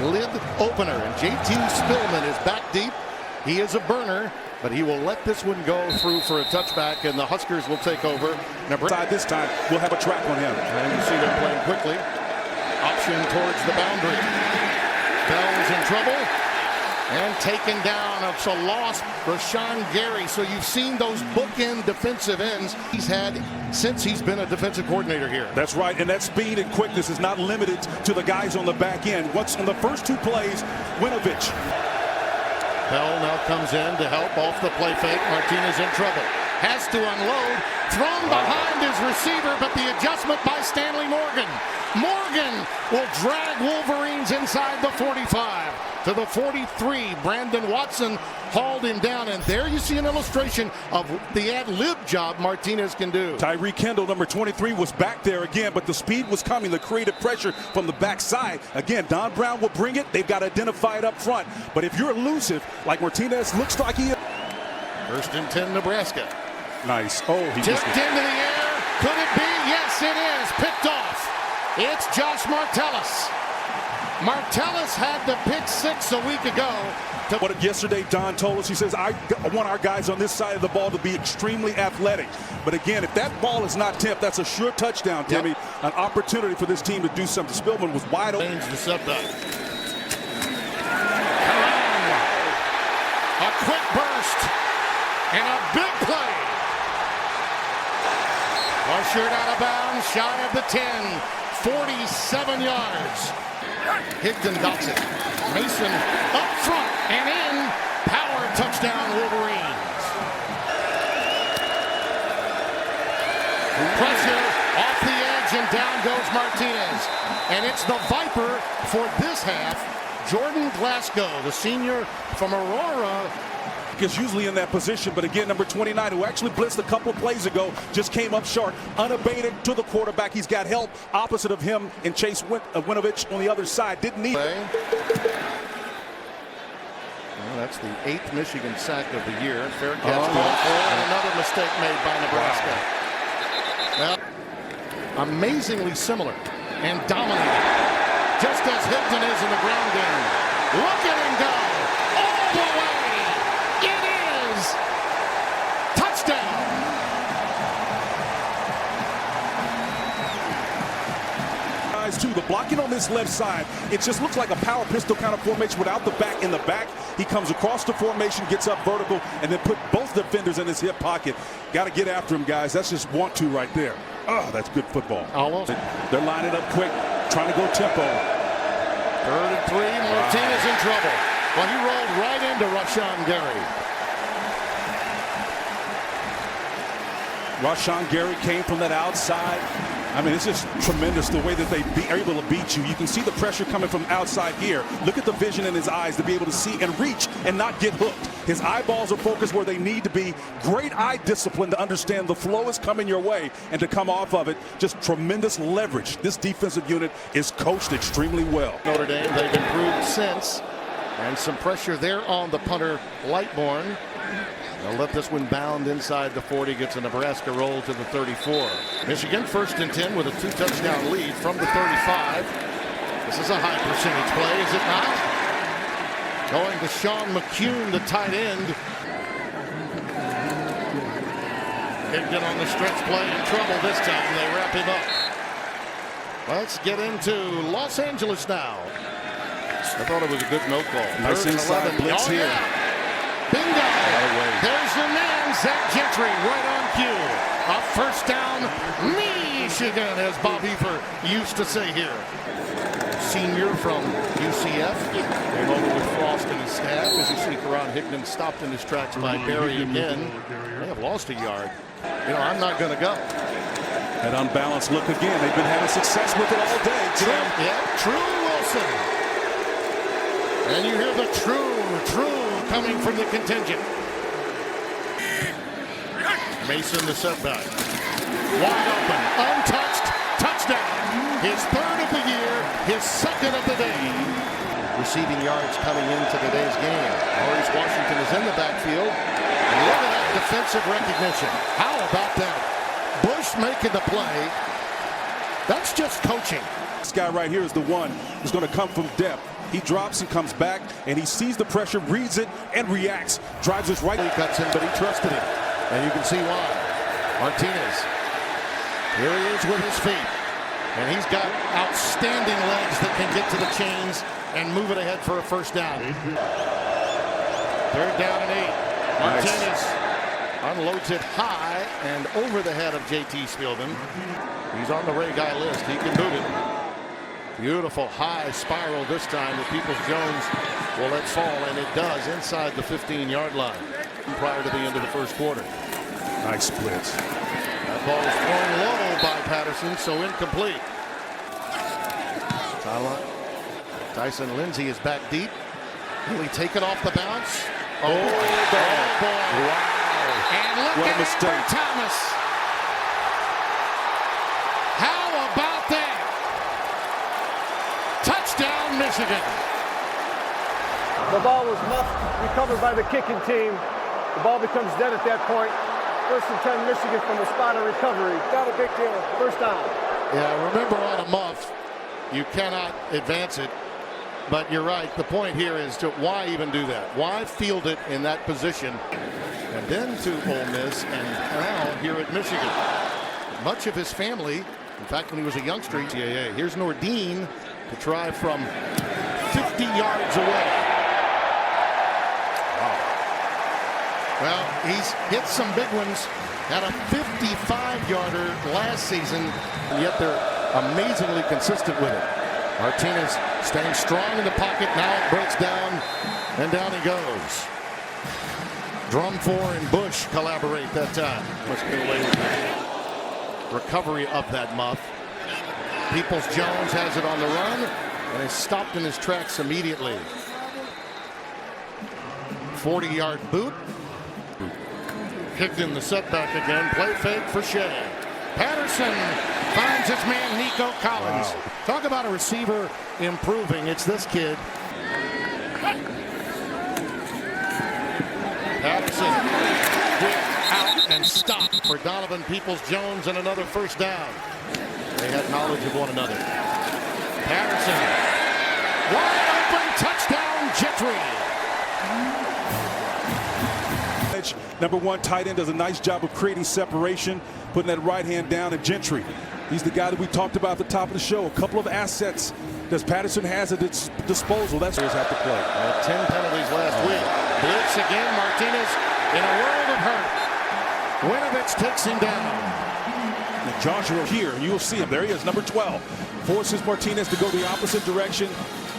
lid opener. And JT Spillman is back deep. He is a burner, but he will let this one go through for a touchback, and the Huskers will take over. Nebraska this time will have a track on him. And you see them playing quickly. Option towards the boundary. Bell is in trouble. And taken down. It's a loss, Rashawn Gary. So you've seen those bookend defensive ends he's had since he's been a defensive coordinator here. That's right, and that speed and quickness is not limited to the guys on the back end. What's on the first two plays, Winovich. Bell now comes in to help off the play fake. Martinez in trouble. Has to unload. Thrown behind his receiver, but the adjustment by Stanley Morgan. Morgan will drag Wolverines inside the 45 to the 43. Brandon Watson hauled him down, and there you see an illustration of the ad-lib job Martinez can do. Tyreek Kendall, number 23, was back there again, but the speed was coming, the creative pressure from the backside. Again, Don Brown will bring it. They've got to identify it up front. But if you're elusive, like Martinez looks like he is. 1st and 10, Nebraska. Nice. Oh, he tipped into the air. Could it be? Yes, it is. Picked off. It's Josh Martellus. Martellus had the pick 6 a week ago. What yesterday Don told us, he says, I want our guys on this side of the ball to be extremely athletic. But again, if that ball is not tipped, that's a sure touchdown, Timmy. Yep. An opportunity for this team to do something. Spillman was wide open. The setback. A quick burst and a big play. Ushered out of bounds, shy of the 10, 47 yards. Higdon dots it. Mason up front and in. Power touchdown, Wolverines. Pressure off the edge, and down goes Martinez. And it's the Viper for this half. Jordan Glasgow, the senior from Aurora, is usually in that position, but again, number 29, who actually blitzed a couple of plays ago, just came up short, unabated to the quarterback. He's got help opposite of him, and Chase Winovich on the other side didn't need. Well, that's the 8th Michigan sack of the year. Fair catch ball and another mistake made by Nebraska. Wow. Well, amazingly similar and dominating, just as Higdon is in the ground game. Look at him go all the way. Too. The blocking on this left side, it just looks like a power pistol kind of formation without the back in the back. He comes across the formation, gets up vertical, and then put both defenders in his hip pocket. Got to get after him, guys. That's just want to right there. Oh, that's good football. Almost. They're lining up quick, trying to go tempo. 3rd and 3. Martinez in trouble. Well, he rolled right into Rashawn Gary. Rashawn Gary came from that outside. I mean, it's just tremendous the way that they are able to beat you. You can see the pressure coming from outside here. Look at the vision in his eyes to be able to see and reach and not get hooked. His eyeballs are focused where they need to be. Great eye discipline to understand the flow is coming your way and to come off of it. Just tremendous leverage. This defensive unit is coached extremely well. Notre Dame, they've improved since. And some pressure there on the punter, Lightbourne. They'll let this one bound inside the 40, gets a Nebraska roll to the 34. Michigan 1st and 10 with a 2-touchdown lead from the 35. This is a high percentage play, is it not? Going to Sean McCune, the tight end. Higdon on the stretch play, in trouble this time. They wrap him up. Let's get into Los Angeles now. I thought it was a good no call. Nice inside blitz here. Yeah. Bingo! There's the man, Zach Gentry, right on cue. A 1st down, Michigan, as Bob Efer used to say here. Senior from UCF. Came over with Frost and his staff. As you see, Karan Higdon stopped in his tracks by Barry again. They have lost a yard. You know, I'm not going to go. That unbalanced look again. They've been having success with it all day. True Wilson. And you hear the true coming from the contingent. Mason the setback. Wide open, untouched, touchdown. His 3rd of the year, his 2nd of the day. Receiving yards coming into today's game. Maurice Washington is in the backfield. And look at that defensive recognition. How about that? Bush making the play. That's just coaching. This guy right here is the one who's going to come from depth. He drops and comes back, and he sees the pressure, reads it, and reacts. Drives us right. He cuts in, but he trusted him. And you can see why. Martinez. Here he is with his feet. And he's got outstanding legs that can get to the chains and move it ahead for a first down. 3rd down and 8. Martinez unloads it high and over the head of J.T. Spielman. He's on the Ray Guy list. He can move it. Beautiful high spiral this time that Peoples-Jones will let fall, and it does inside the 15-yard line prior to the end of the first quarter. Nice split. That ball is thrown low by Patterson, so incomplete. Tyson Lindsey is back deep. Will he take it off the bounce? Oh, boy. Wow. And look What a at mistake. Thomas. How about that? Touchdown, Michigan. The ball was muffed, recovered by the kicking team. The ball becomes dead at that point. 1st and 10, Michigan from the spot of recovery. Not a big deal. First down. Yeah, remember on a muff, you cannot advance it. But you're right. The point here is to why even do that? Why field it in that position? And then to Ole Miss, and now here at Michigan. Much of his family, in fact, when he was a youngster, CAA. Here's Nordine to try from 50 yards away. Wow. Well, he's hit some big ones. Had a 55-yarder last season, and yet they're amazingly consistent with it. Martinez staying strong in the pocket. Now it breaks down, and down he goes. Drumfor and Bush collaborate that time. Let's get away with that. Recovery of that muff. Peoples-Jones has it on the run and is stopped in his tracks immediately. 40-yard boot. Kicked in the setback again. Play fake for Shea. Patterson finds his man Nico Collins. Wow. Talk about a receiver improving. It's this kid. Patterson quick out and stop for Donovan Peoples-Jones, and another first down. They had knowledge of one another. Patterson, wide open, touchdown, Gentry. Number 1 tight end does a nice job of creating separation, putting that right hand down, and Gentry. He's the guy that we talked about at the top of the show. A couple of assets that Patterson has at its disposal. That's what he's have to play. 10 penalties last week. Blitz again. Martinez in a world of hurt. Winovich takes him down. And Joshua here, you will see him. There he is, number 12. Forces Martinez to go the opposite direction.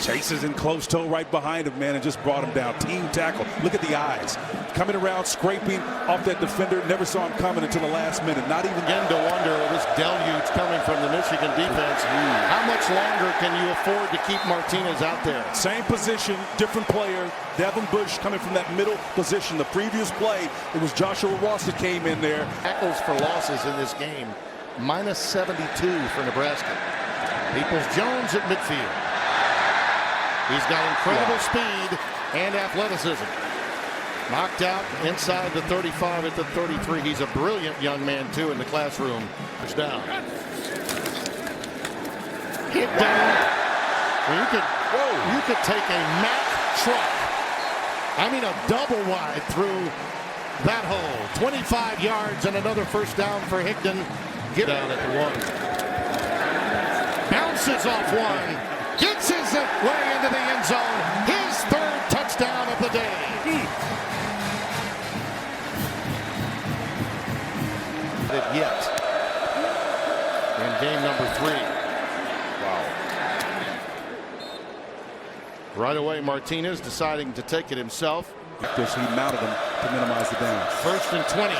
Chases in close toe right behind him, man, and just brought him down. Team tackle. Look at the eyes. Coming around, scraping off that defender. Never saw him coming until the last minute. Not even Again to wonder, this deluge coming from the Michigan defense. How much longer can you afford to keep Martinez out there? same position, different player. Devin Bush coming from that middle position. The previous play, it was Joshua Ross that came in there. Tackles for losses in this game. Minus 72 for Nebraska. Peoples-Jones at midfield. He's got incredible speed and athleticism. Knocked out inside the 35 at the 33. He's a brilliant young man, too, in the classroom. It's down. Hit down. Well, you could take a Mack truck. I mean, a double wide through that hole. 25 yards and another first down for Higdon. Get down at the 1. Bounces off one. Gets his way into the end zone. His 3rd touchdown of the day. Yet in game number 3. Wow. Right away, Martinez deciding to take it himself. He mounted him to minimize the damage. 1st and 20.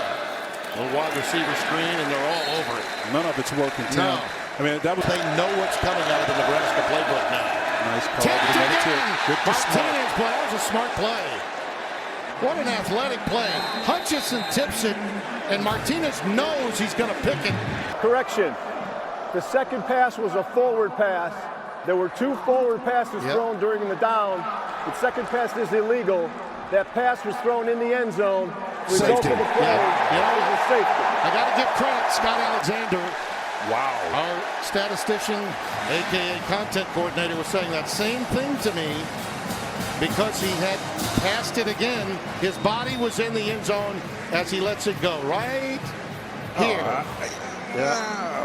Little wide receiver screen, and they're all over it. None of it's working, Tim. No. I mean, that was They know what's coming out of the Nebraska playbook now. nice call. Tipped Good again. Good to smart. Martinez, but that was a smart play. What an athletic play. Hutchison tips it, and Martinez knows he's going to pick it. Correction. The second pass was a forward pass. There were 2 forward passes thrown during the down. The second pass is illegal. That pass was thrown in the end zone. Result of the play was a safety. I got to give credit, Scott Alexander. Wow. Our statistician, a.k.a. content coordinator, was saying that same thing to me because he had passed it again. His body was in the end zone as he lets it go right here.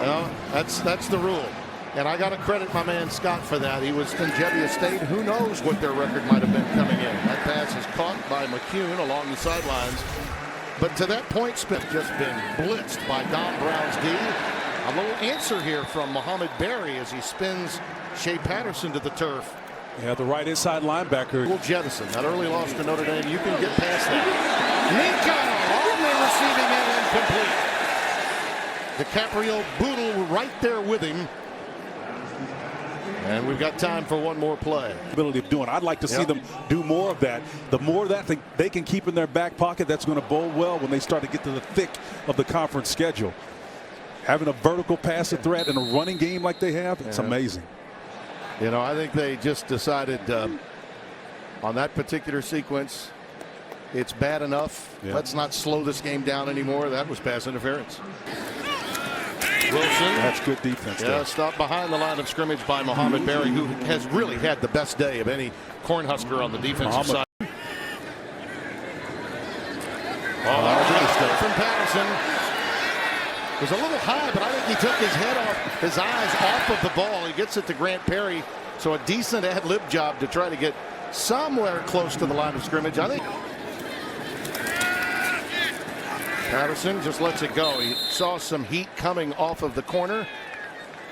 No, that's the rule. And I got to credit my man Scott for that. He was in Jebia State. Who knows what their record might have been coming in. That pass is caught by McCune along the sidelines. But to that point, Smith just been blitzed by Don Brown's D. A little answer here from Muhammad Berry as he spins Shea Patterson to the turf. Yeah, the right inside linebacker. Will jettison that early loss to Notre Dame. You can get past that. Nico on the receiving end, incomplete. DiCaprio Boodle right there with him. And we've got time for one more play. Ability of doing. I'd like to see them do more of that. The more that they can keep in their back pocket, that's going to bode well when they start to get to the thick of the conference schedule. Having a vertical passing threat and a running game like they have, it's amazing. You know, I think they just decided on that particular sequence, it's bad enough. Let's not slow this game down anymore. That was pass interference. Wilson. That's good defense. Yeah, stopped behind the line of scrimmage by Muhammad Berry, who has really had the best day of any Cornhusker on the defensive side. Oh, that was a mistake from Patterson. It was a little high, but I think he took his eyes off of the ball. He gets it to Grant Perry, so a decent ad-lib job to try to get somewhere close to the line of scrimmage. I think Patterson just lets it go. He saw some heat coming off of the corner.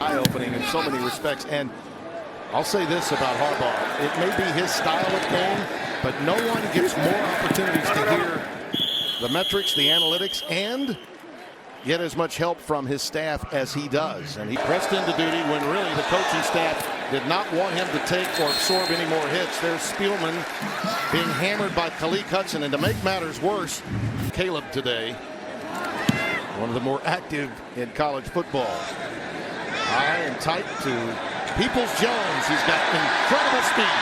Eye-opening in so many respects. And I'll say this about Harbaugh. It may be his style of game, but no one gets more opportunities to hear the metrics, the analytics, and get as much help from his staff as he does. And he pressed into duty when really the coaching staff did not want him to take or absorb any more hits. There's Spielman being hammered by Khalik Hudson. And to make matters worse, Caleb today, one of the more active in college football. High and tight to Peoples-Jones. He's got incredible speed.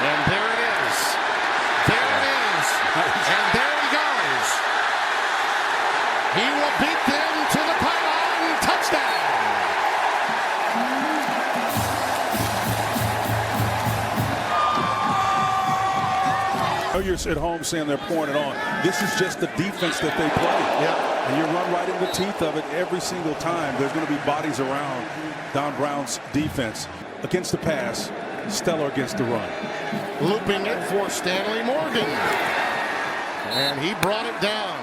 And there it is. There it is. And there he goes. He will beat them to the pylon. Touchdown. You're at home saying they're pouring it on. This is just the defense that they play. And you run right in the teeth of it every single time. There's going to be bodies around Don Brown's defense. Against the pass, stellar against the run. Looping it for Stanley Morgan. And he brought it down.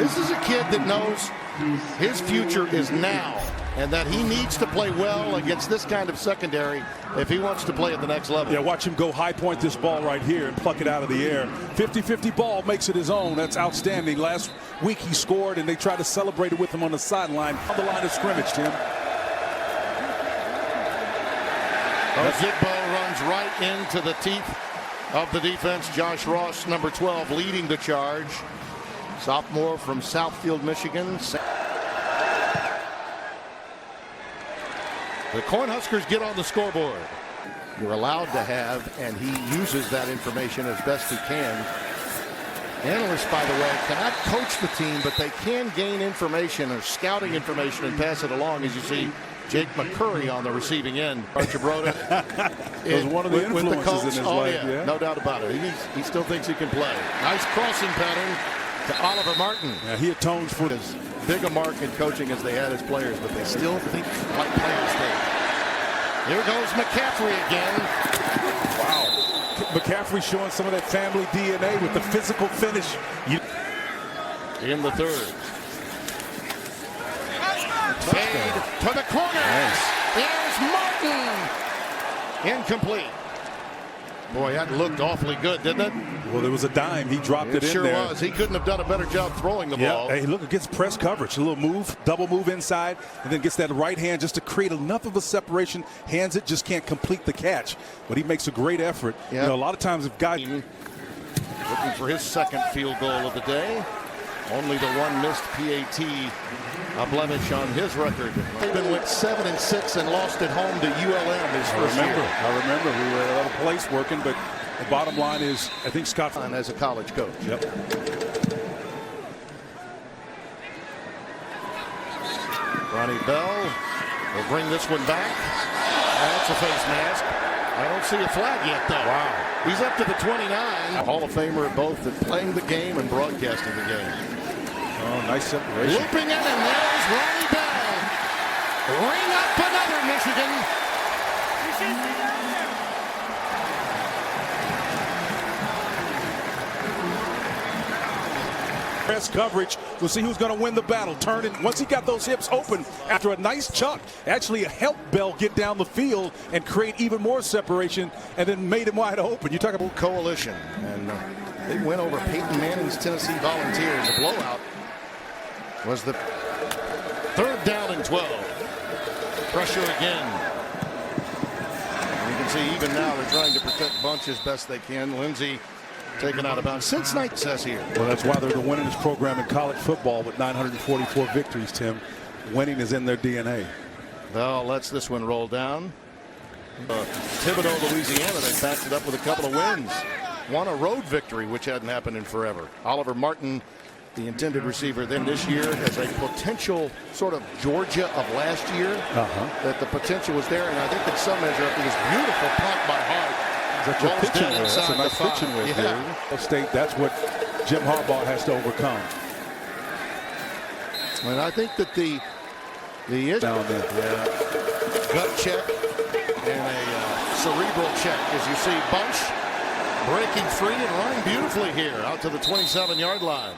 This is a kid that knows his future is now, and that he needs to play well against this kind of secondary if he wants to play at the next level. Yeah, watch him go high point this ball right here and pluck it out of the air. 50-50 ball makes it his own. That's outstanding. Last week he scored, and they tried to celebrate it with him on the sideline. On the line of scrimmage, Tim. Ozigbo runs right into the teeth of the defense. Josh Ross, number 12, leading the charge. Sophomore from Southfield, Michigan. The Cornhuskers get on the scoreboard. You're allowed to have, and he uses that information as best he can. Analysts, by the way, cannot coach the team, but they can gain information or scouting information and pass it along, as you see Jake McCurry on the receiving end. Archer Broda was one of the influences in his life. Yeah, no doubt about it. He still thinks he can play. Nice crossing pattern to Oliver Martin. Yeah, he atones for as big a mark in coaching as they had as players, but they still think like players think. Here goes McCaffrey again. Wow. McCaffrey showing some of that family DNA with the physical finish. In the third. Fade to the corner. Nice. There's Martin. Incomplete. Boy, that looked awfully good, didn't it? Well, there was a dime. He dropped it in sure there. Sure was. He couldn't have done a better job throwing the ball. Hey, look, against press coverage. A little move, double move inside, and then gets that right hand just to create enough of a separation. Hands it, just can't complete the catch. But he makes a great effort. Yep. You know, a lot of times if guys... Looking for his second field goal of the day. Only the one missed PAT, a blemish on his record. Saban went 7-6 and lost at home to ULM his first year. I remember we were at another place working, but the bottom line is, I think Scott... As a college coach. Yep. Ronnie Bell will bring this one back. That's a face mask. I don't see a flag yet, though. Wow. He's up to the 29. Hall of Famer both at playing the game and broadcasting the game. Oh, nice separation. Looping in, and there's Ronnie Bell. Ring up another, Michigan. Press coverage. We'll see who's going to win the battle. Turning once he got those hips open after a nice chuck, actually helped Bell get down the field and create even more separation, and then made him wide open. You talk about Coalition, and they went over Peyton Manning's Tennessee Volunteers. The blowout was the 3rd down and 12. Pressure again. And you can see even now they're trying to protect Bunch as best they can. Lindsey taken out of bounds. Since night says here. Well, that's why they're the winningest program in college football with 944 victories, Tim. Winning is in their DNA. Bell lets this one roll down. Thibodaux, Louisiana, they backed it up with a couple of wins. Won a road victory, which hadn't happened in forever. Oliver Martin, the intended receiver then this year, has a potential sort of Georgia of last year. That the potential was there, and I think in some measure, after this beautiful punt by Hart, That's your pitching with. That's a nice pitching with here. State, that's what Jim Harbaugh has to overcome. And I think that the Down there. gut check and a cerebral check, as you see Bunch breaking free and running beautifully here out to the 27-yard line.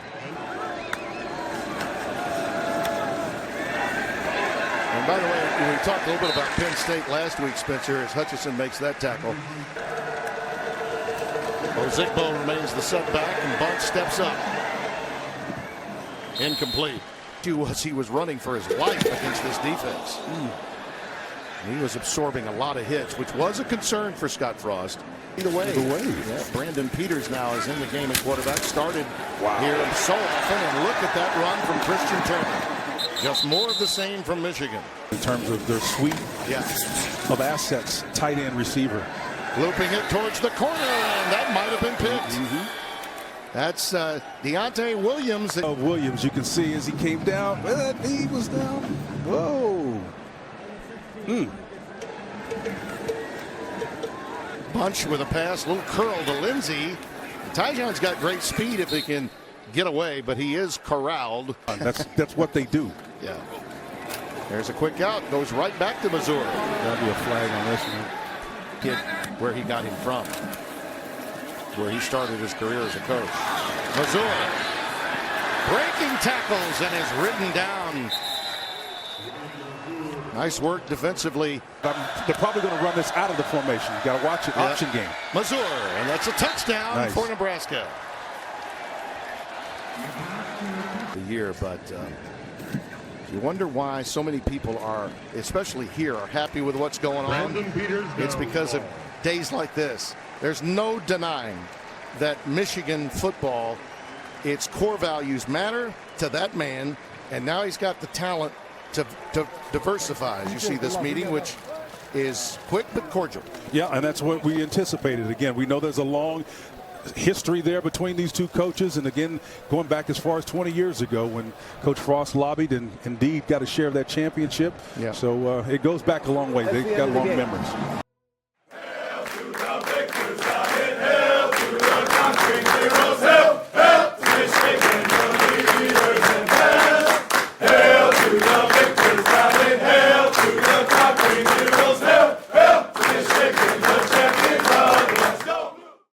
And by the way, we talked a little bit about Penn State last week, Spencer, as Hutchinson makes that tackle. Ozigbo remains the setback, and Bunch steps up. Incomplete. He was running for his life against this defense. He was absorbing a lot of hits, which was a concern for Scott Frost. Either way, yeah, Brandon Peters now is in the game at quarterback. Started here so often, and look at that run from Christian Turner. Just more of the same from Michigan. In terms of their suite of assets, tight end receiver. Looping it towards the corner, and that might have been picked. That's Deontay Williams. Williams, you can see as he came down, he was down. Whoa. Bunch with a pass, little curl to Lindsey. Tyjon's got great speed if he can get away, but he is corralled. That's what they do. Yeah. There's a quick out, goes right back to Missouri. That'll be a flag on this one. Kid, where he got him from, where he started his career as a coach. Missouri breaking tackles and is ridden down. Nice work defensively. They're probably going to run this out of the formation. You got to watch it. Option game. Missouri, and that's a touchdown for Nebraska. The year, but you wonder why so many people are, especially here, are happy with what's going on. It's because of days like this. There's no denying that Michigan football, its core values matter to that man, and now he's got the talent to diversify. As you see this meeting, which is quick but cordial. Yeah, and that's what we anticipated. Again, we know there's a long history there between these two coaches, and again, going back as far as 20 years ago when Coach Frost lobbied and indeed got a share of that championship. So it goes back a long way. They've got long memories.